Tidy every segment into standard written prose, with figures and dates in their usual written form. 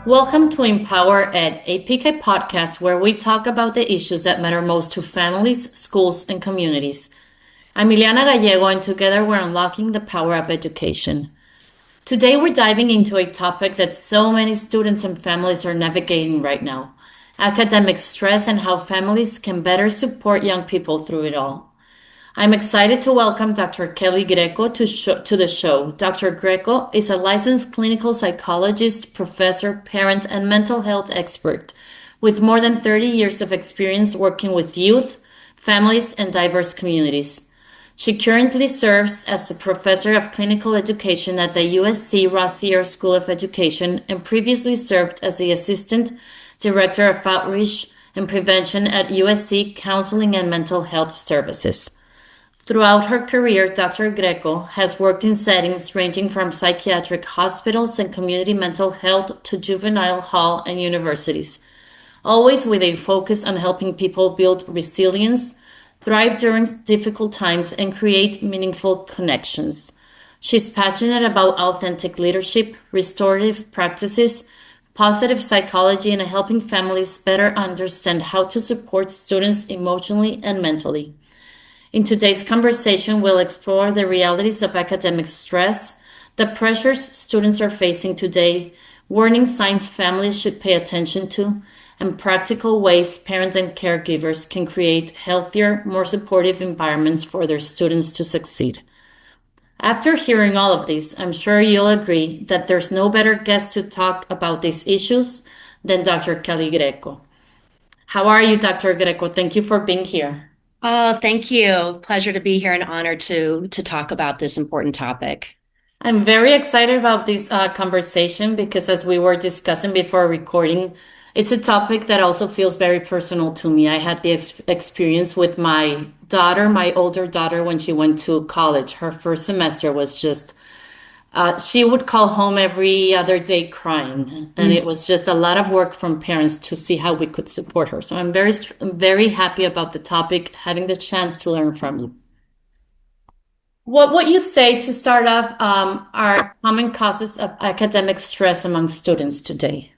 Welcome to Empower Ed, a PIQE podcast where we talk about the issues that matter most to families, schools, and communities. I'm Ileana Gallego, and together we're unlocking the power of education. Today, we're diving into a topic that so many students and families are navigating right now: academic stress and how families can better support young people through it all. I'm excited to welcome Dr. Kelly Greco to the show. Dr. Greco is a licensed clinical psychologist, professor, parent, and mental health expert with more than 30 years of experience working with youth, families, and diverse communities. She currently serves as a professor of clinical education at the USC Rossier School of Education and previously served as the assistant director of outreach and prevention at USC Counseling and Mental Health Services. Throughout her career, Dr. Greco has worked in settings ranging from psychiatric hospitals and community mental health to juvenile hall and universities, always with a focus on helping people build resilience, thrive during difficult times, and create meaningful connections. She's passionate about authentic leadership, restorative practices, positive psychology, and helping families better understand how to support students emotionally and mentally. In today's conversation, we'll explore the realities of academic stress, the pressures students are facing today, warning signs families should pay attention to, and practical ways parents and caregivers can create healthier, more supportive environments for their students to succeed. After hearing all of this, I'm sure you'll agree that there's no better guest to talk about these issues than Dr. Kelly Greco. How are you, Dr. Greco? Thank you for being here. Oh, thank you. Pleasure to be here and honored to talk about this important topic. I'm very excited about this conversation because, as we were discussing before recording, it's a topic that also feels very personal to me. I had the experience with my daughter, my older daughter, when she went to college. Her first semester was just, she would call home every other day crying. And Mm. it was just a lot of work from parents to see how we could support her. So I'm very happy about the topic, having the chance to learn from you. What you say to start off are common causes of academic stress among students today.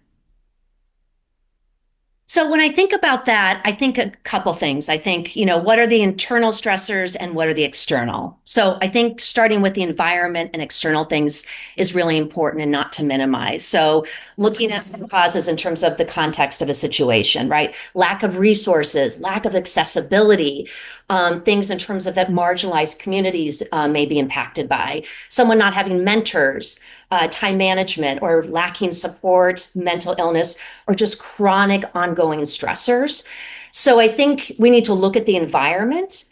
So when I think about that, I think a couple things. I think, what are the internal stressors and what are the external? So I think starting with the environment and external things is really important and not to minimize. So looking at some causes in terms of the context of a situation, right? Lack of resources, lack of accessibility, things in terms of that marginalized communities may be impacted by, someone not having mentors, time management or lacking support, mental illness, or just chronic ongoing stressors. So I think we need to look at the environment,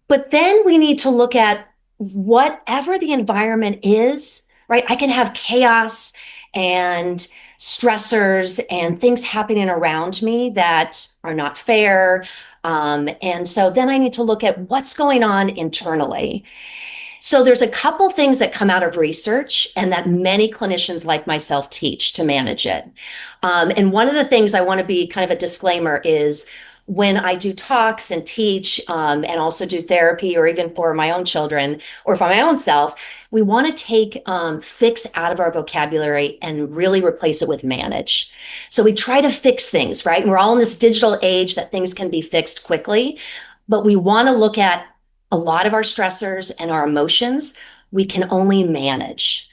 but then we need to look at whatever the environment is, right? I can have chaos and stressors and things happening around me that are not fair. And so then I need to look at what's going on internally. So there's a couple things that come out of research and that many clinicians like myself teach to manage it. And one of the things I want to be kind of a disclaimer is when I do talks and teach and also do therapy or even for my own children or for my own self, we want to take fix out of our vocabulary and really replace it with manage. So we try to fix things, right? And we're all in this digital age that things can be fixed quickly, but we want to look at a lot of our stressors and our emotions, we can only manage.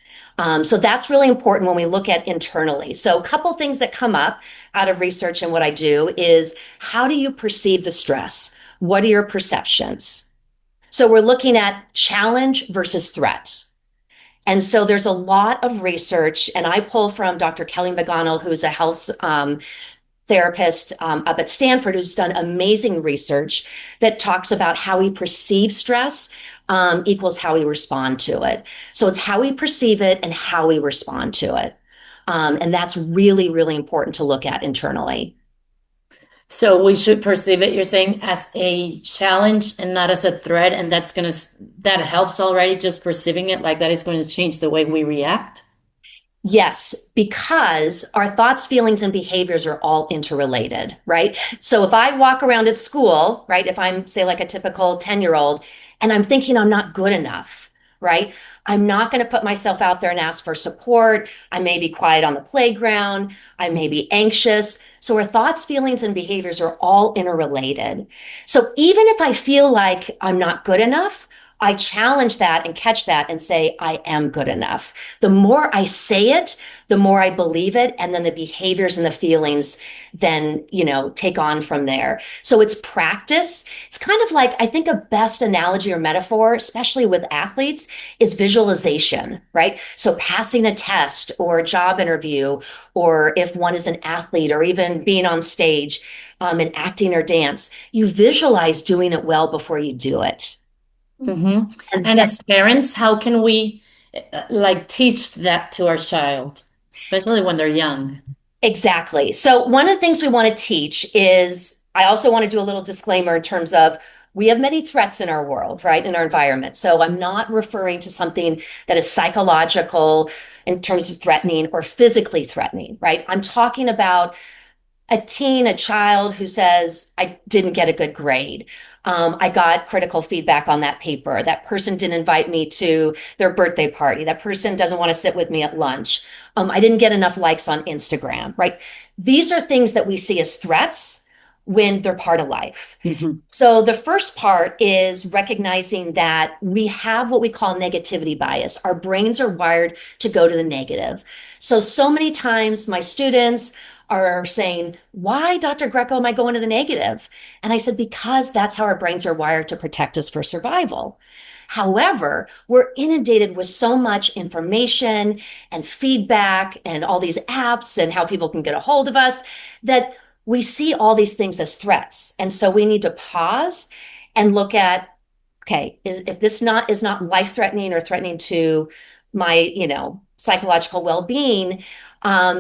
So that's really important when we look at internally. So a couple things that come up out of research and what I do is how do you perceive the stress? What are your perceptions? So we're looking at challenge versus threat. And so there's a lot of research, and I pull from Dr. Kelly McGonigal, who's a health therapist up at Stanford who's done amazing research that talks about how we perceive stress equals how we respond to it. So it's how we perceive it and how we respond to it. And that's really, really important to look at internally. So we should perceive it, you're saying, as a challenge and not as a threat, and that helps already, just perceiving it like that is going to change the way we react. Yes, because our thoughts, feelings, and behaviors are all interrelated, right? So if I walk around at school, right, if I'm, say, like a typical 10-year-old, and I'm thinking I'm not good enough, right? I'm not going to put myself out there and ask for support. I may be quiet on the playground. I may be anxious. So our thoughts, feelings, and behaviors are all interrelated. So even if I feel like I'm not good enough, I challenge that and catch that and say, I am good enough. The more I say it, the more I believe it. And then the behaviors and the feelings then, take on from there. So it's practice. It's kind of like, I think a best analogy or metaphor, especially with athletes, is visualization, right? So passing a test or a job interview, or if one is an athlete or even being on stage, in acting or dance, you visualize doing it well before you do it. Hmm. And And then, as parents, how can we like teach that to our child, especially when they're young? exactly. So one of the things we want to teach is, I also want to do a little disclaimer in terms of, we have many threats in our world, right? In our environment. So I'm not referring to something that is psychological in terms of threatening or physically threatening, right? I'm talking about a teen, a child who says, I didn't get a good grade. I got critical feedback on that paper. That person didn't invite me to their birthday party. That person doesn't want to sit with me at lunch. I didn't get enough likes on Instagram, right? These are things that we see as threats when they're part of life. Hmm. So the first part is recognizing that we have what we call negativity bias. Our brains are wired to go to the negative. So many times my students are saying, why, Dr. Greco, am I going to the negative? And I said, because that's how our brains are wired to protect us for survival. However, we're inundated with so much information and feedback and all these apps and how people can get a hold of us that we see all these things as threats. And so we need to pause and look at, okay, if this not is not life threatening or threatening to my, psychological well-being,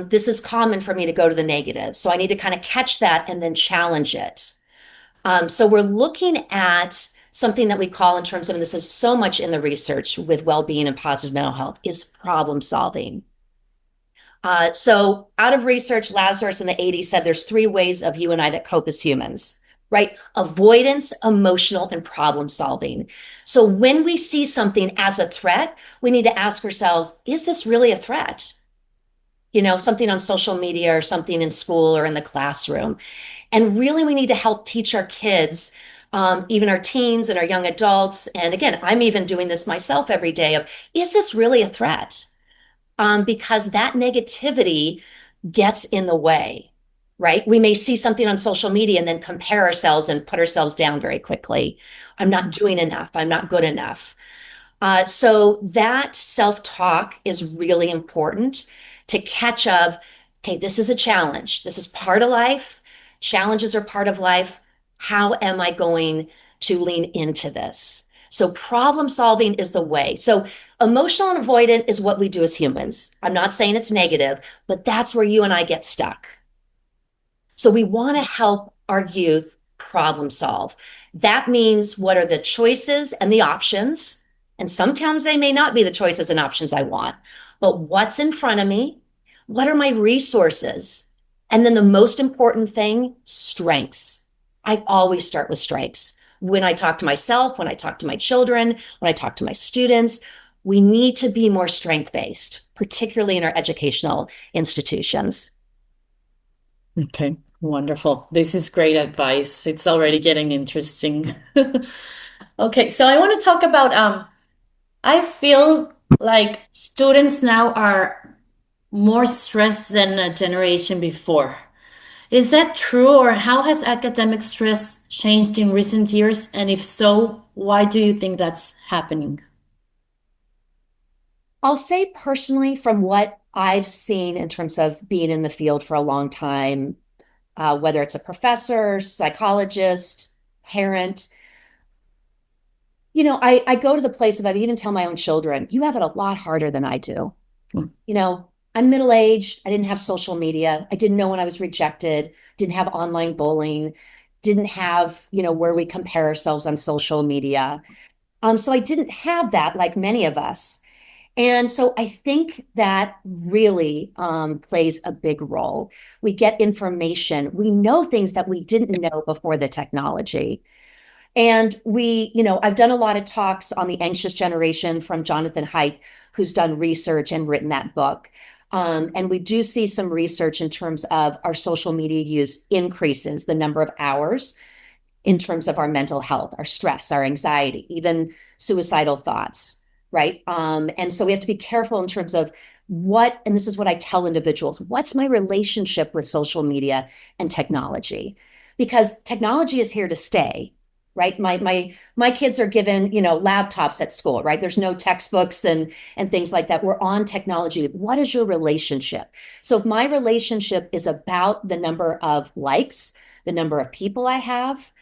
this is common for me to go to the negative. So I need to kind of catch that and then challenge it. So we're looking at something that we call, in terms of, and this is so much in the research with well-being and positive mental health, is problem solving. So out of research, Lazarus in the 80s said there's three ways of you and I that cope as humans, right? Avoidance, emotional, and problem solving. So when we see something as a threat, we need to ask ourselves, is this really a threat? Something on social media or something in school or in the classroom. And really, we need to help teach our kids, even our teens and our young adults. And again, I'm even doing this myself every day of, is this really a threat? Because that negativity gets in the way, right? We may see something on social media and then compare ourselves and put ourselves down very quickly. I'm not doing enough. I'm not good enough. So that self-talk is really important to catch of, okay, this is a challenge. This is part of life. Challenges are part of life. How am I going to lean into this? So problem solving is the way. So emotional and avoidant is what we do as humans. I'm not saying it's negative, but that's where you and I get stuck. So we want to help our youth problem solve. That means, what are the choices and the options? And sometimes they may not be the choices and options I want, but what's in front of me? What are my resources? And then the most important thing, strengths. I always start with strengths. When I talk to myself, when I talk to my children, when I talk to my students, we need to be more strength-based, particularly in our educational institutions. Okay, wonderful. This is great advice. It's already getting interesting. Okay, so I want to talk about I feel like students now are more stressed than a generation before. Is that true, or how has academic stress changed in recent years? And if so, why do you think that's happening? I'll say personally, from what I've seen in terms of being in the field for a long time, whether it's a professor, psychologist, parent, I go to the place of, I even tell my own children, you have it a lot harder than I do. Mm. I'm middle aged. I didn't have social media. I didn't know when I was rejected, didn't have online bullying, didn't have, where we compare ourselves on social media. So I didn't have that like many of us. And so I think that really plays a big role. We get information. We know things that we didn't know before the technology. And I've done a lot of talks on the anxious generation from Jonathan Haidt, who's done research and written that book. And we do see some research in terms of our social media use increases the number of hours in terms of our mental health, our stress, our anxiety, even suicidal thoughts, right? And so we have to be careful in terms of and this is what I tell individuals, what's my relationship with social media and technology? Because technology is here to stay, right? My kids are given, laptops at school, right? There's no textbooks and things like that. We're on technology. What is your relationship? So if my relationship is about the number of likes, the number of people I have,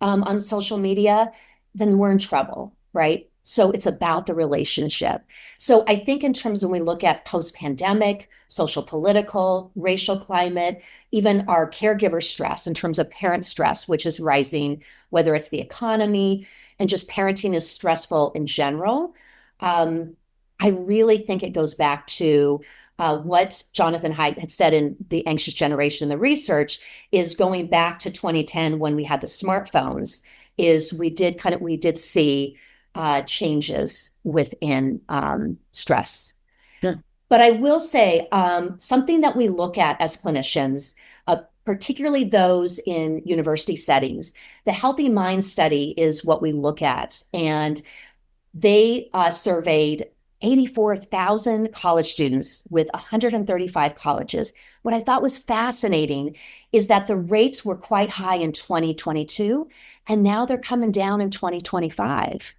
on social media, then we're in trouble, right? So it's about the relationship. So I think in terms when we look at post-pandemic, social, political, racial climate, even our caregiver stress in terms of parent stress, which is rising, whether it's the economy and just parenting is stressful in general. I really think it goes back to what Jonathan Haidt had said in The Anxious Generation, the research is going back to 2010 when we had the smartphones, is we did see changes within stress. Sure. But I will say something that we look at as clinicians, particularly those in university settings, the Healthy Mind Study is what we look at. And they surveyed 84,000 college students with 135 colleges. What I thought was fascinating is that the rates were quite high in 2022, and now they're coming down in 2025,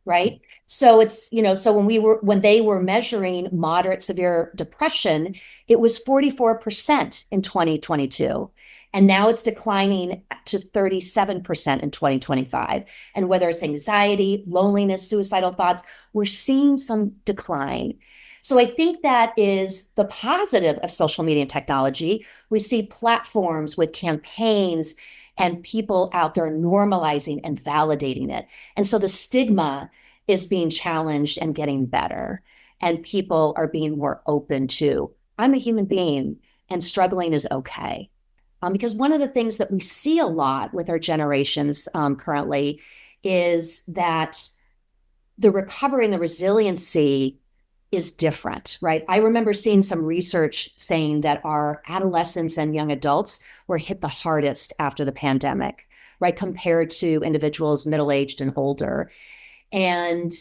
right? So so when they were measuring moderate severe depression, it was 44% in 2022. And now it's declining to 37% in 2025. And whether it's anxiety, loneliness, suicidal thoughts, we're seeing some decline. So I think that is the positive of social media and technology. We see platforms with campaigns and people out there normalizing and validating it. And so the stigma is being challenged and getting better. And people are being more open to, I'm a human being and struggling is okay. Because one of the things that we see a lot with our generations currently is that the recovery and the resiliency is different, right? I remember seeing some research saying that our adolescents and young adults were hit the hardest after the pandemic, right? Compared to individuals middle-aged and older. And,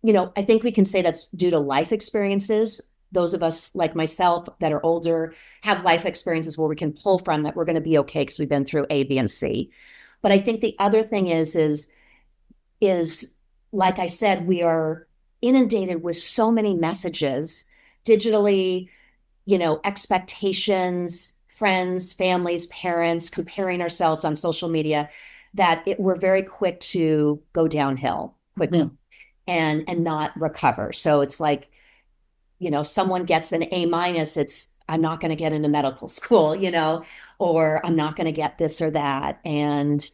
I think we can say that's due to life experiences. Those of us like myself that are older have life experiences where we can pull from that we're going to be okay because we've been through A, B, and C. But I think the other thing is like I said, we are inundated with so many messages digitally, expectations, friends, families, parents, comparing ourselves on social media that we're very quick to go downhill quickly. Yeah. And not recover. So it's like, someone gets an A minus, I'm not going to get into medical school, or I'm not going to get this or that. And,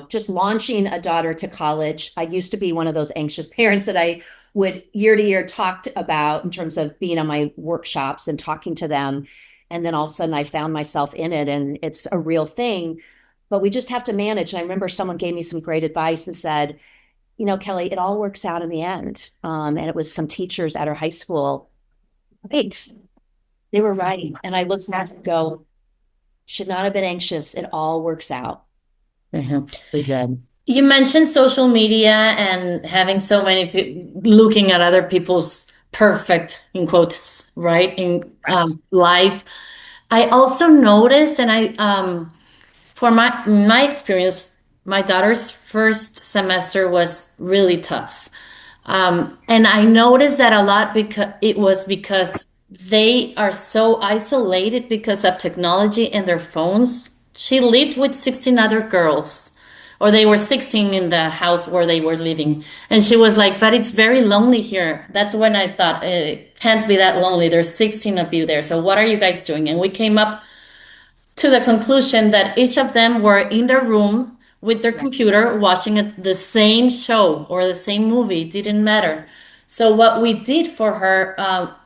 just launching a daughter to college. I used to be one of those anxious parents that I would year to year talk about in terms of being on my workshops and talking to them. And then all of a sudden I found myself in it and it's a real thing, but we just have to manage. And I remember someone gave me some great advice and said, Kelly, it all works out in the end. And it was some teachers at our high school. Wait, they were right. And I looked back and go, should not have been anxious. It all works out. Mhm. Really good. You mentioned social media and having so many people looking at other people's perfect, in quotes, right, in Right. life. I also noticed, and for my experience, my daughter's first semester was really tough. And I noticed that a lot because they are so isolated because of technology and their phones. She lived with 16 other girls, or they were 16 in the house where they were living. And she was like, but it's very lonely here. That's when I thought it can't be that lonely. There's 16 of you there. So what are you guys doing? And we came up to the conclusion that each of them were in their room with their Right. computer watching the same show or the same movie. It didn't matter. So what we did for her,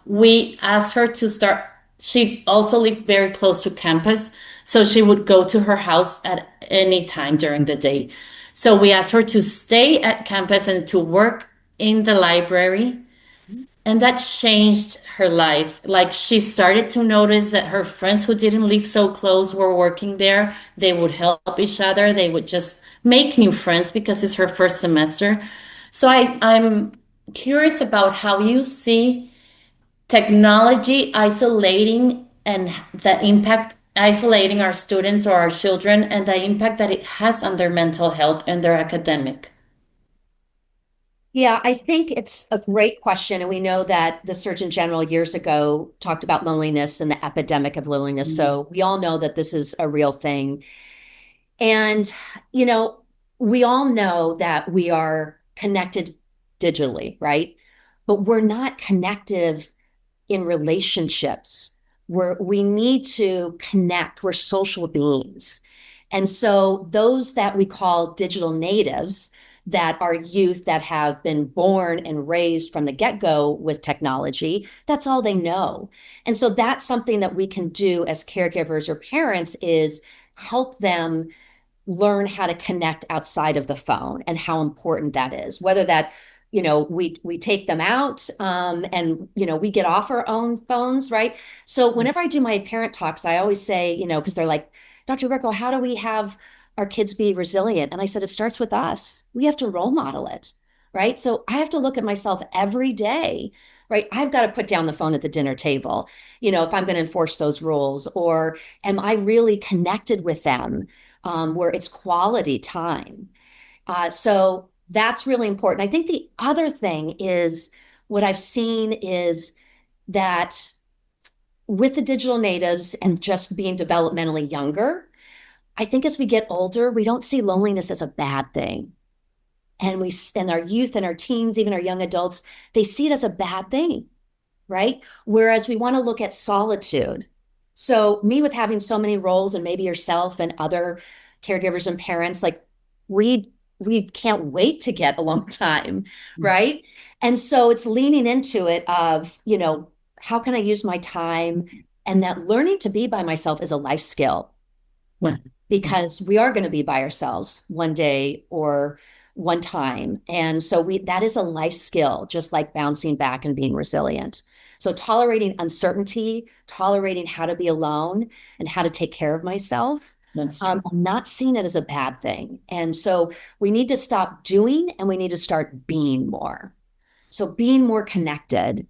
we asked her to start. She also lived very close to campus, so she would go to her house at any time during the day. So we asked her to stay at campus and to work in the library. And that changed her life. Like she started to notice that her friends who didn't live so close were working there. They would help each other. They would just make new friends because it's her first semester. So I'm curious about how you see technology isolating and the impact isolating our students or our children and the impact that it has on their mental health and their academic. Yeah, I think it's a great question. And we know that the Surgeon General years ago talked about loneliness and the epidemic of loneliness. So we all know that this is a real thing. And, you know, we all know that we are connected digitally, right? But we're not connected in relationships where we need to connect. We're social beings. And so those that we call digital natives, that are youth that have been born and raised from the get-go with technology, that's all they know. And so that's something that we can do as caregivers or parents is help them learn how to connect outside of the phone and how important that is. Whether that, we take them out and we get off our own phones, right? So whenever I do my parent talks, I always say, because they're like, Dr. Greco, how do we have our kids be resilient? And I said, it starts with us. We have to role model it, right? So I have to look at myself every day, right? I've got to put down the phone at the dinner table, if I'm going to enforce those rules, or am I really connected with them? Where it's quality time. So that's really important. I think the other thing is what I've seen is that with the digital natives and just being developmentally younger, I think as we get older, we don't see loneliness as a bad thing. And our youth and our teens, even our young adults, they see it as a bad thing, right? Whereas we want to look at solitude. So, me with having so many roles, and maybe yourself and other caregivers and parents, like we can't wait to get alone time, right? And so it's leaning into it of, how can I use my time? And that learning to be by myself is a life skill Well, because we are going to be by ourselves one day or one time. And so that is a life skill, just like bouncing back and being resilient. So tolerating uncertainty, tolerating how to be alone and how to take care of myself. that's true. I'm not seeing it as a bad thing. And so we need to stop doing and we need to start being more. So being more connected.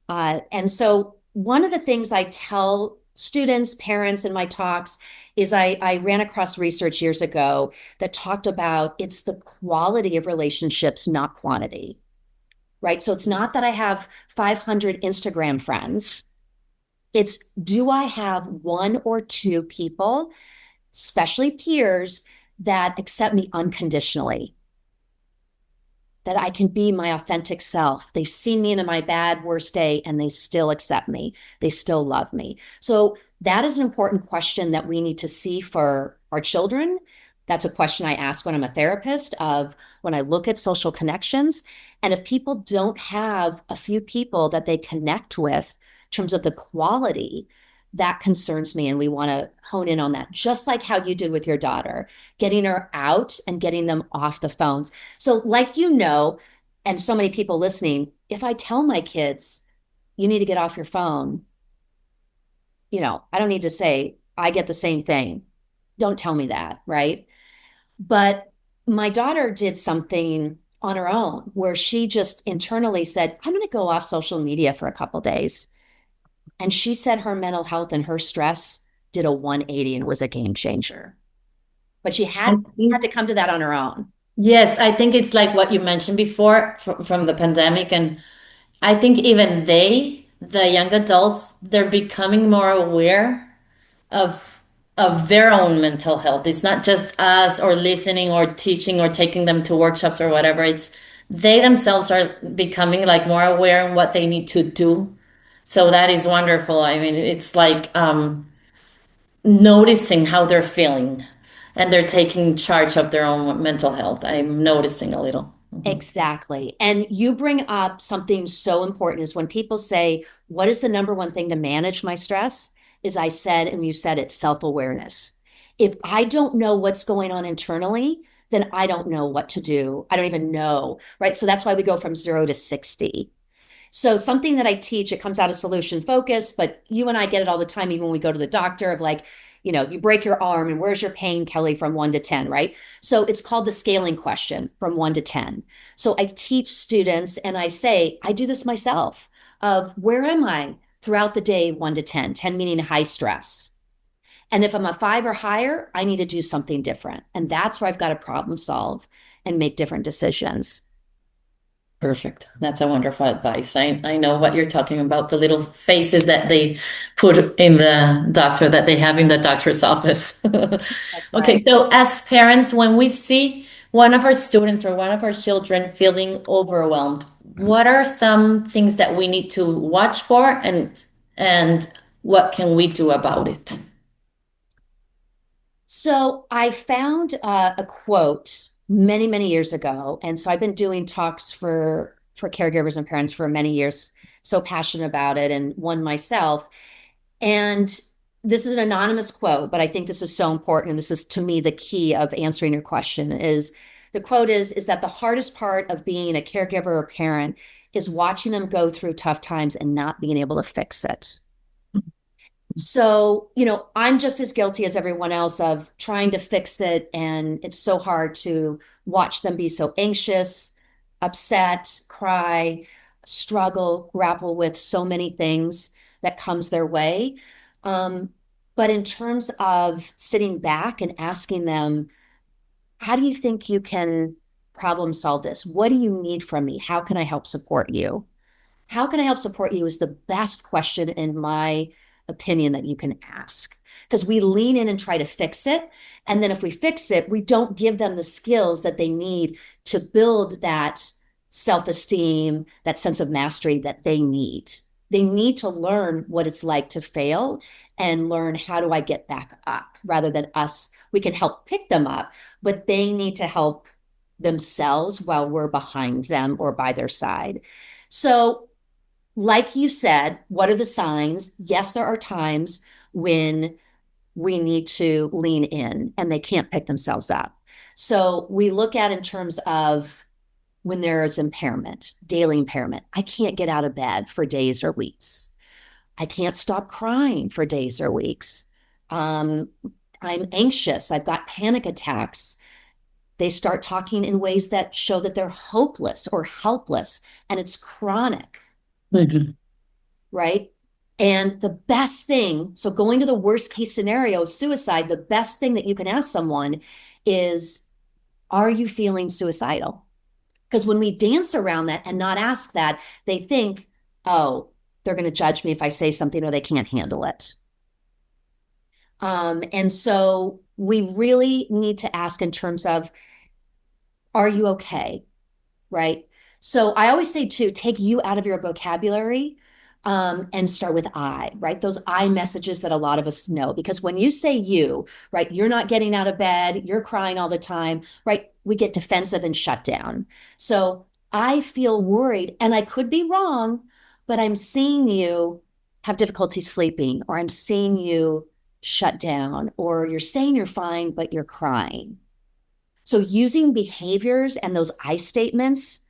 And so one of the things I tell students, parents in my talks is I ran across research years ago that talked about it's the quality of relationships, not quantity, right? So it's not that I have 500 Instagram friends. It's do I have one or two people, especially peers, that accept me unconditionally? That I can be my authentic self. They've seen me in my bad, worst day, and they still accept me. They still love me. So that is an important question that we need to see for our children. That's a question I ask when I'm a therapist of when I look at social connections. And if people don't have a few people that they connect with in terms of the quality, that concerns me. And we want to hone in on that, just like how you did with your daughter, getting her out and getting them off the phones. So, like and so many people listening, if I tell my kids, you need to get off your phone, I don't need to say, I get the same thing. Don't tell me that, right? But my daughter did something on her own where she just internally said, I'm going to go off social media for a couple days. And she said her mental health and her stress did a 180 and was a game changer. But she I had think to come to that on her own. Yes, I think it's like what you mentioned before from the pandemic. And I think even the young adults, they're becoming more aware of their own mental health. It's not just us or listening or teaching or taking them to workshops or whatever. It's they themselves are becoming like more aware of what they need to do. So that is wonderful. I mean, it's like noticing how they're feeling and they're taking charge of their own mental health. I'm noticing a little. Mhm. Exactly. And you bring up something so important is when people say, what is the number one thing to manage my stress? Is I said, and you said it, self-awareness. If I don't know what's going on internally, then I don't know what to do. I don't even know, right? So that's why we go from 0 to 60. So something that I teach, it comes out of solution focus, but you and I get it all the time, even when we go to the doctor of like, you break your arm and where's your pain, Kelly, from 1 to 10, right? So it's called the scaling question from 1 to 10. So I teach students and I say, I do this myself of where am I throughout the day, 1 to 10, 10 meaning high stress. And if I'm a 5 or higher, I need to do something different. And that's where I've got to problem solve and make different decisions. Perfect. That's a wonderful advice. I know what you're talking about, the little faces that they put in the doctor, that they have in the doctor's office. That's Okay, right. so as parents, when we see one of our students or one of our children feeling overwhelmed, what are some things that we need to watch for and what can we do about it? So I found a quote many, many years ago, and so I've been doing talks for caregivers and parents for many years. So passionate about it, and one myself. And this is an anonymous quote, but I think this is so important, and this is to me the key of answering your question. Is the quote is that the hardest part of being a caregiver or parent is watching them go through tough times and not being able to fix it. So, I'm just as guilty as everyone else of trying to fix it. And it's so hard to watch them be so anxious, upset, cry, struggle, grapple with so many things that comes their way. Um, but in terms of sitting back and asking them, how do you think you can problem solve this? What do you need from me? How can I help support you? How can I help support you is the best question, in my opinion, that you can ask. Because we lean in and try to fix it. And then if we fix it, we don't give them the skills that they need to build that self esteem, that sense of mastery that they need. They need to learn what it's like to fail and learn how do I get back up rather than us. We can help pick them up, but they need to help themselves while we're behind them or by their side. So like you said, what are the signs? Yes, there are times when we need to lean in and they can't pick themselves up. So we look at in terms of when there is impairment, daily impairment. I can't get out of bed for days or weeks. I can't stop crying for days or weeks. Um, I'm anxious. I've got panic attacks. They start talking in ways that show that they're hopeless or helpless, and it's chronic, Mhm. right? And the best thing, so going to the worst case scenario, suicide, the best thing that you can ask someone is, are you feeling suicidal? Because when we dance around that and not ask that, they think, oh, they're going to judge me if I say something or they can't handle it. And so we really need to ask in terms of, are you okay? Right? So I always say too, take you out of your vocabulary and start with I, right? Those I messages that a lot of us know. Because when you say you, right, you're not getting out of bed, you're crying all the time, right? We get defensive and shut down. So I feel worried, and I could be wrong, but I'm seeing you have difficulty sleeping, or I'm seeing you shut down, or you're saying you're fine, but you're crying. So using behaviors and those I statements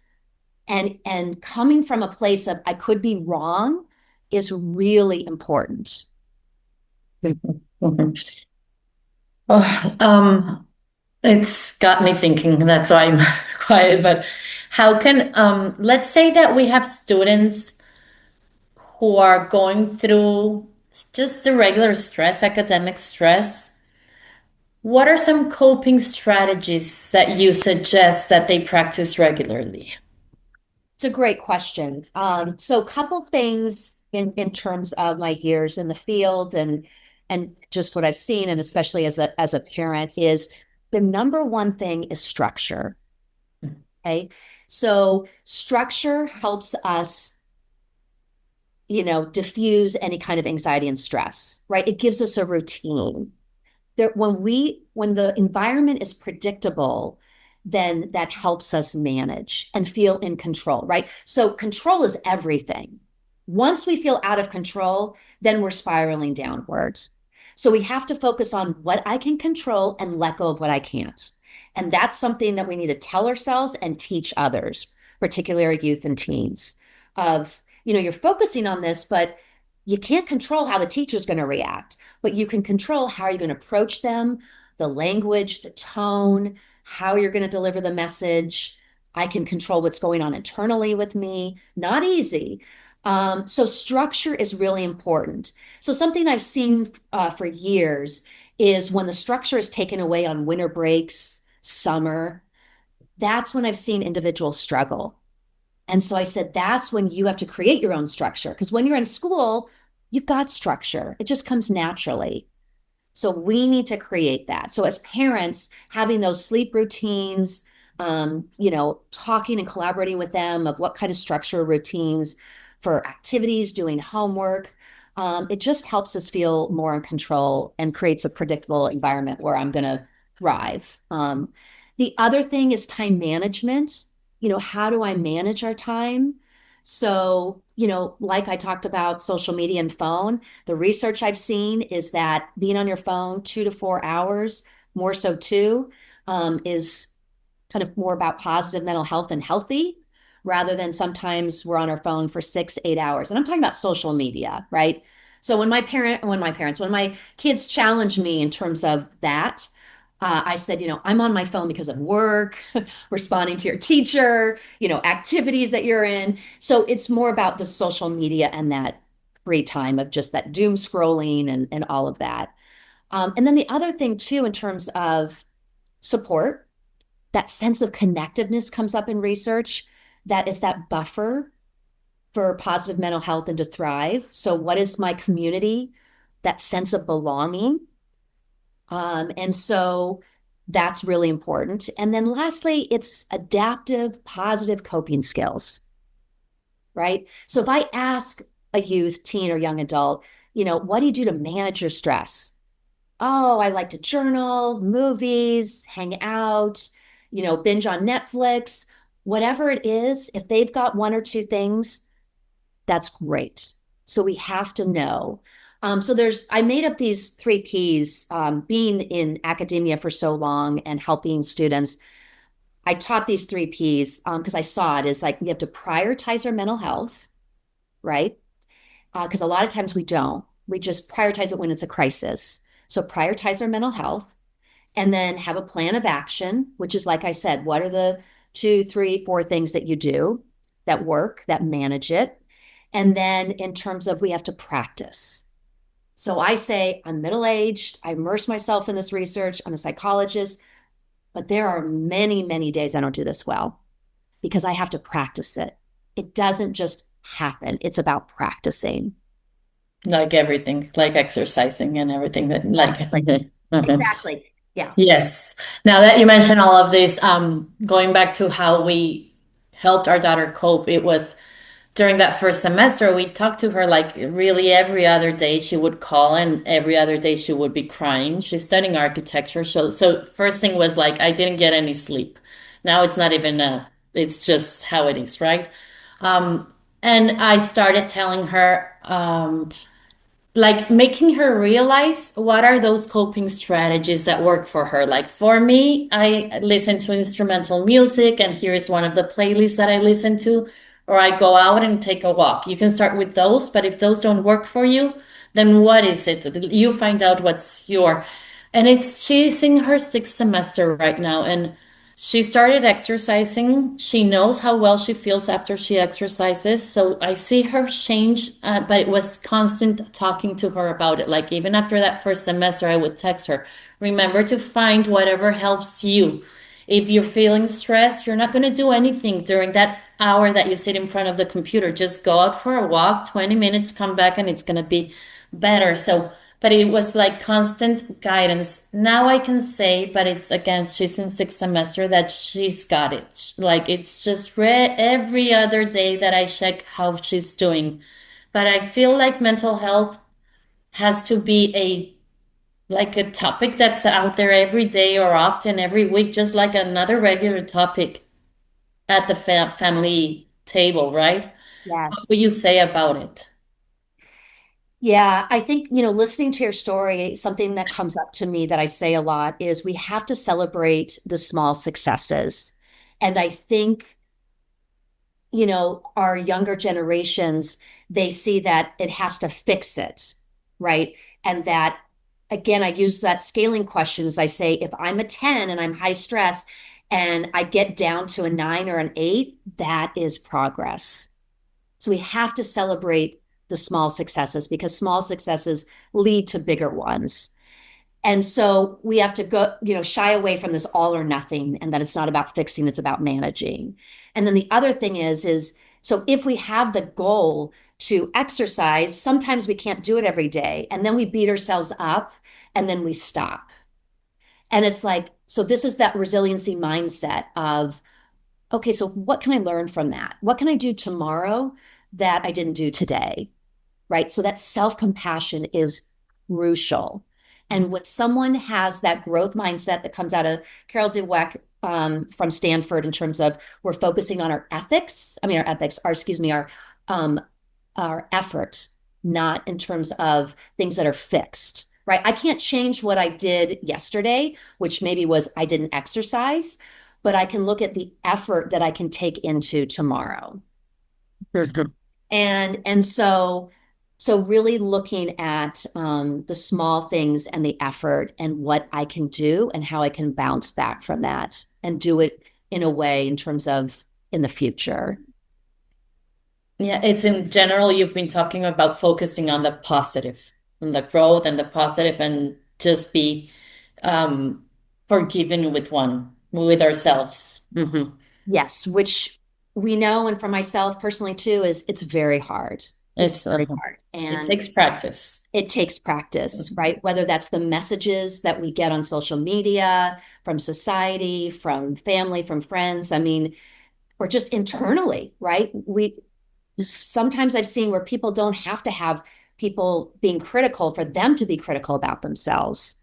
and coming from a place of I could be wrong is really important. Mhm. Oh, it's got me thinking. That's why I'm quiet. But how can, let's say that we have students who are going through just the regular stress, academic stress. What are some coping strategies that you suggest that they practice regularly? It's a great question. So a couple things in terms of my years in the field and just what I've seen, and especially as a parent, is the number one thing is structure. Okay. So structure helps us, diffuse any kind of anxiety and stress, right? It gives us a routine. When the environment is predictable, then that helps us manage and feel in control, right? So control is everything. Once we feel out of control, then we're spiraling downwards. So we have to focus on what I can control and let go of what I can't. And that's something that we need to tell ourselves and teach others, particularly our youth and teens. Of, you're focusing on this, but you can't control how the teacher's going to react, but you can control how you're going to approach them, the language, the tone, how you're going to deliver the message. I can control what's going on internally with me. Not easy. So structure is really important. So something I've seen for years is when the structure is taken away on winter breaks, summer, that's when I've seen individuals struggle. And so I said, that's when you have to create your own structure. Because when you're in school, you've got structure, it just comes naturally. So we need to create that. So as parents, having those sleep routines, talking and collaborating with them of what kind of structure routines for activities, doing homework, it just helps us feel more in control and creates a predictable environment where I'm going to thrive. The other thing is time management. How do I manage our time? So, like I talked about social media and phone, the research I've seen is that being on your phone 2 to 4 hours, more so two, is kind of more about positive mental health and healthy rather than sometimes we're on our phone for 6, 8 hours. And I'm talking about social media, right? So when my kids challenge me in terms of that, I said, I'm on my phone because of work, responding to your teacher, activities that you're in. So it's more about the social media and that free time of just that doom scrolling and all of that. And then the other thing, too, in terms of support, that sense of connectiveness comes up in research. That is that buffer for positive mental health and to thrive. So, what is my community? That sense of belonging. And so that's really important. And then lastly, it's adaptive, positive coping skills, right? So if I ask a youth, teen, or young adult, what do you do to manage your stress? Oh, I like to journal, movies, hang out, binge on Netflix, whatever it is. If they've got one or two things, that's great. So we have to know. I made up these 3 Ps, being in academia for so long and helping students. I taught these 3 Ps because I saw it as like we have to prioritize our mental health, right? Because a lot of times we don't. We just prioritize it when it's a crisis. So prioritize our mental health and then have a plan of action, which is, like I said, what are the 2, 3, 4 things that you do that work, that manage it? And then in terms of we have to practice. So I say I'm middle aged, I immerse myself in this research, I'm a psychologist, but there are many, many days I don't do this well because I have to practice it. It doesn't just happen, it's about practicing. Like everything, like exercising and everything that like Exactly. Exactly. Yeah. Yes. Now that you mentioned all of this, going back to how we helped our daughter cope, it was during that first semester, we talked to her like really every other day she would call and every other day she would be crying. She's studying architecture. So first thing was like, I didn't get any sleep. Now it's not even it's just how it is, right? And I started telling her, like making her realize what are those coping strategies that work for her. Like for me, I listen to instrumental music, and here is one of the playlists that I listen to, or I go out and take a walk. You can start with those, but if those don't work for you, then what is it? You find out what's your. And she's in her 6th semester right now, and she started exercising. She knows how well she feels after she exercises. So I see her change, but it was constant talking to her about it. Like even after that first semester, I would text her, remember to find whatever helps you. If you're feeling stressed, you're not going to do anything during that hour that you sit in front of the computer. Just go out for a walk, 20 minutes, come back, and it's going to be better. So but it was like constant guidance. Now I can say, but it's again, she's in 6th semester that she's got it. Like it's just every other day that I check how she's doing. But I feel like mental health has to be like a topic that's out there every day or often every week, just like another regular topic at the family table, right? What Yes. would you say about it? Yeah, I think, listening to your story, something that comes up to me that I say a lot is we have to celebrate the small successes. And I think, our younger generations, they see that it has to fix it, right? And that, again, I use that scaling question as I say, if I'm a 10 and I'm high stress and I get down to a 9 or an 8, that is progress. So we have to celebrate the small successes because small successes lead to bigger ones. And so we have to go, shy away from this all or nothing and that it's not about fixing, it's about managing. And then the other thing is so if we have the goal to exercise, sometimes we can't do it every day. And then we beat ourselves up and then we stop. And it's like, so this is that resiliency mindset of, okay, so what can I learn from that? What can I do tomorrow that I didn't do today? Right? So that self compassion is crucial. And when someone has that growth mindset that comes out of Carol Dweck from Stanford in terms of we're focusing on our ethics, our excuse me, um, our effort, not in terms of things that are fixed. Right? I can't change what I did yesterday, which maybe was I didn't exercise, but I can look at the effort that I can take into tomorrow. Mhm. And so really looking at the small things and the effort and what I can do and how I can bounce back from that and do it in a way in terms of in the future. Yeah, it's in general, you've been talking about focusing on the positive, on the growth and the positive, and just be um, forgiving with ourselves. Yes, which we know, and for myself personally too, is it's very hard. It's It's very hard. it And takes practice. it takes practice, right? Whether that's the messages that we get on social media, from society, from family, from friends. I mean, or just internally, right? We sometimes I've seen where people don't have to have people being critical for them to be critical about themselves.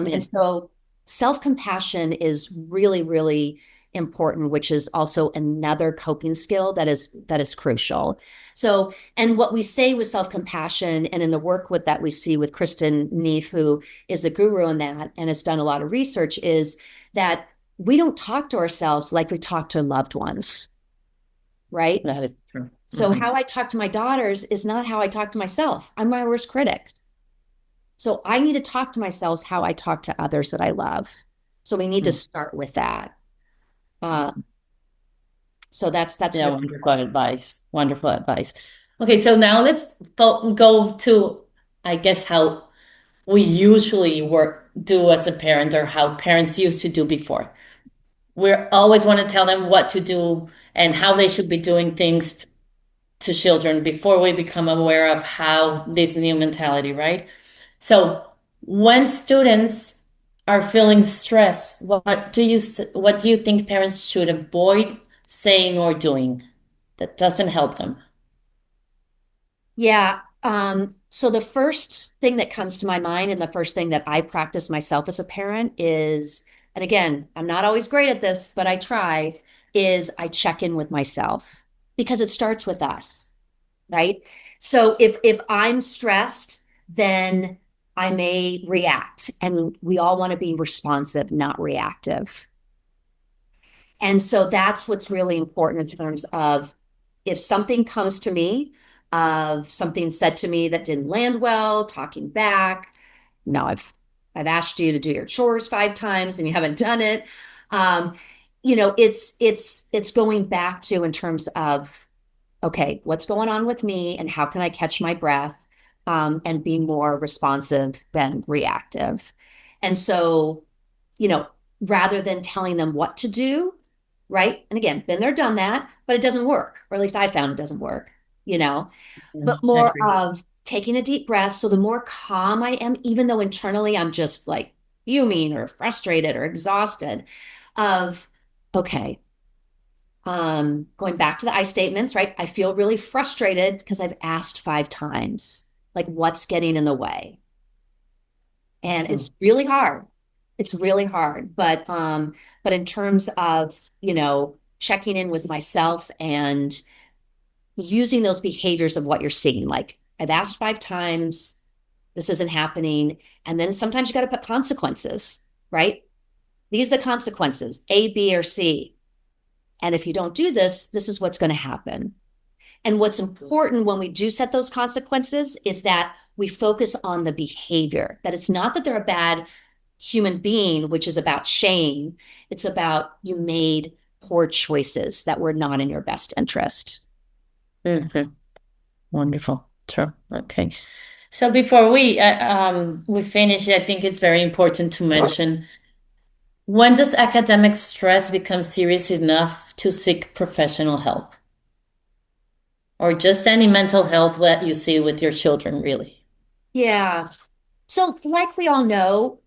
Yeah. And so self-compassion is really, really important, which is also another coping skill that is crucial. So, and what we say with self-compassion and in the work with that we see with Kristen Neef, who is the guru in that and has done a lot of research, is that we don't talk to ourselves like we talk to loved ones, right? That is true. So how I talk to my daughters is not how I talk to myself. I'm my worst critic. So I need to talk to myself how I talk to others that I love. So we need to Mhm. start with that. Uh, so that's Yeah, really wonderful important. advice. Wonderful advice. Okay, so now let's go to, I guess, how we usually do as a parent, or how parents used to do before. We always want to tell them what to do and how they should be doing things to children before we become aware of how this new mentality, right? So when students are feeling stress, what do you think parents should avoid saying or doing that doesn't help them? Yeah. So the first thing that comes to my mind and the first thing that I practice myself as a parent is, and again, I'm not always great at this, but I try, is I check in with myself because it starts with us, right? So if I'm stressed, then I may react, and we all want to be responsive, not reactive. And so that's what's really important in terms of if something comes to me, of something said to me that didn't land well, talking back, no, I've asked you to do your chores 5 times and you haven't done it. Um, it's going back to in terms of okay, what's going on with me and how can I catch my breath and be more responsive than reactive. And so, you know, rather than telling them what to do, right? And again, been there, done that, but it doesn't work, or at least I found it doesn't work, you know, Yeah, but I more agree. of taking a deep breath. So the more calm I am, even though internally I'm just like fuming or frustrated or exhausted, of okay, going back to the I statements, right? I feel really frustrated because I've asked 5 times, like what's getting in the way? And Hmm. it's really hard. It's really hard. But in terms of, checking in with myself and using those behaviors of what you're seeing, like I've asked 5 times. This isn't happening. And then sometimes you got to put consequences, right? These are the consequences, A, B, or C. And if you don't do this, this is what's going to happen. And what's important when we do set those consequences is that we focus on the behavior, that it's not that they're a bad human being, which is about shame. It's about you made poor choices that were not in your best interest. Mm-hmm. Wonderful. True. Okay. So before we finish, I think it's very important to mention, when does academic stress become serious enough to seek professional help? Or just any mental health that you see with your children, really? Yeah. So, like we all know,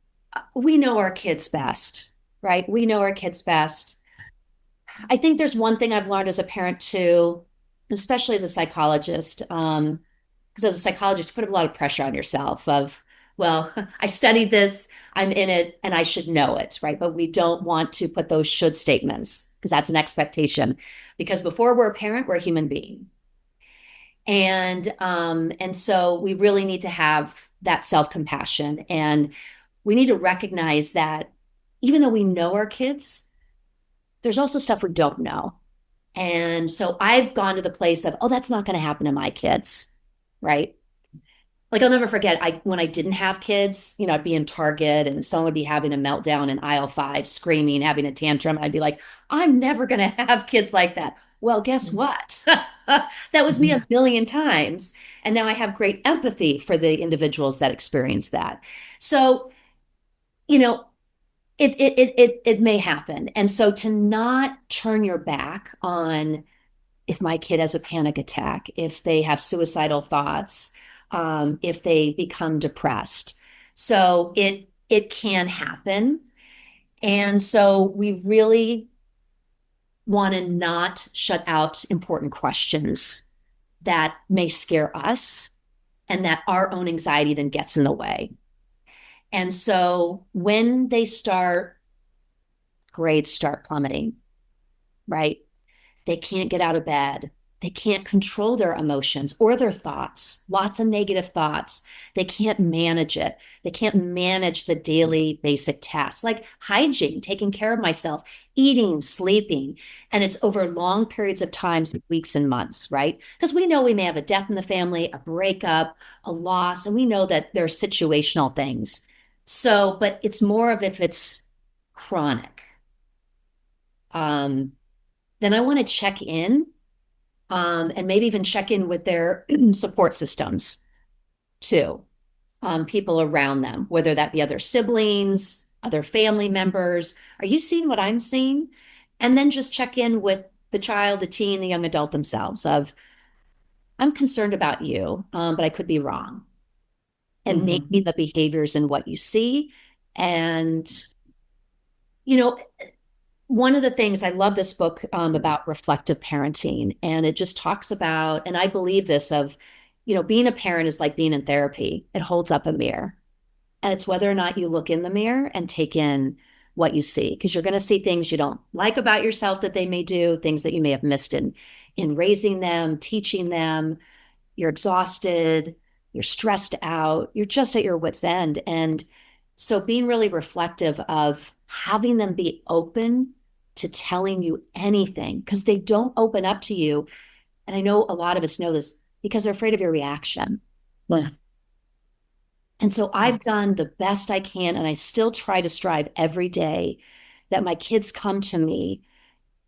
we know our kids best, right? We know our kids best. I think there's one thing I've learned as a parent too, especially as a psychologist, because as a psychologist, you put a lot of pressure on yourself of, well, I studied this, I'm in it, and I should know it, right? But we don't want to put those should statements because that's an expectation. Because before we're a parent, we're a human being. And so we really need to have that self-compassion. And we need to recognize that even though we know our kids, there's also stuff we don't know. And so I've gone to the place of, oh, that's not going to happen to my kids, right? Like I'll never forget, when I didn't have kids, I'd be in Target and someone would be having a meltdown in aisle 5, screaming, having a tantrum. I'd be like, I'm never going to have kids like that. Well, guess what? That was me Mhm. a million times. And now I have great empathy for the individuals that experience that. So, you know, it may happen. And so to not turn your back on if my kid has a panic attack, if they have suicidal thoughts, if they become depressed. So it can happen. And so we really want to not shut out important questions that may scare us and that our own anxiety then gets in the way. And so when they start, grades start plummeting, right? They can't get out of bed. They can't control their emotions or their thoughts, lots of negative thoughts. They can't manage it. They can't manage the daily basic tasks like hygiene, taking care of myself, eating, sleeping. And it's over long periods of time, weeks and months, right? Because we know we may have a death in the family, a breakup, a loss, and we know that there are situational things. So, but it's more of if it's chronic. Um, then I want to check in and maybe even check in with their support systems too, people around them, whether that be other siblings, other family members. Are you seeing what I'm seeing? And then just check in with the child, the teen, the young adult themselves of, I'm concerned about you, but I could be wrong. And Mhm. maybe the behaviors and what you see. And, you know, one of the things I love this book about reflective parenting, and it just talks about, and I believe this of, being a parent is like being in therapy. It holds up a mirror, and it's whether or not you look in the mirror and take in what you see, because you're going to see things you don't like about yourself that they may do, things that you may have missed in raising them, teaching them. You're exhausted, you're stressed out, you're just at your wit's end, and so being really reflective of having them be open to telling you anything because they don't open up to you. And I know a lot of us know this because they're afraid of your reaction. Well, And so I've done the best I can, and I still try to strive every day that my kids come to me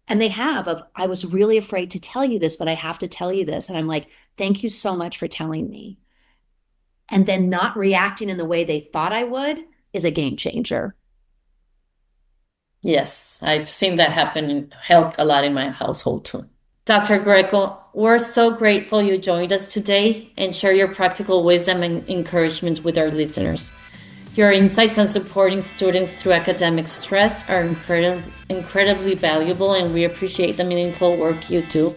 and they have of, I was really afraid to tell you this, but I have to tell you this. And I'm like, thank you so much for telling me. And then not reacting in the way they thought I would is a game changer. yes, I've seen that happen and helped a lot in my household too. Dr. Greco, we're so grateful you joined us today and share your practical wisdom and encouragement with our listeners. Your insights on supporting students through academic stress are incredibly valuable, and we appreciate the meaningful work you do.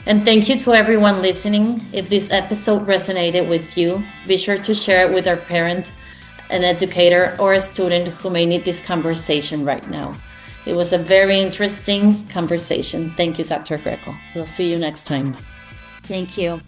And thank you to everyone listening. If this episode resonated with you, be sure to share it with our parent, an educator, or a student who may need this conversation right now. It was a very interesting conversation. Thank you, Dr. Greco. We'll see you next time. Thank you.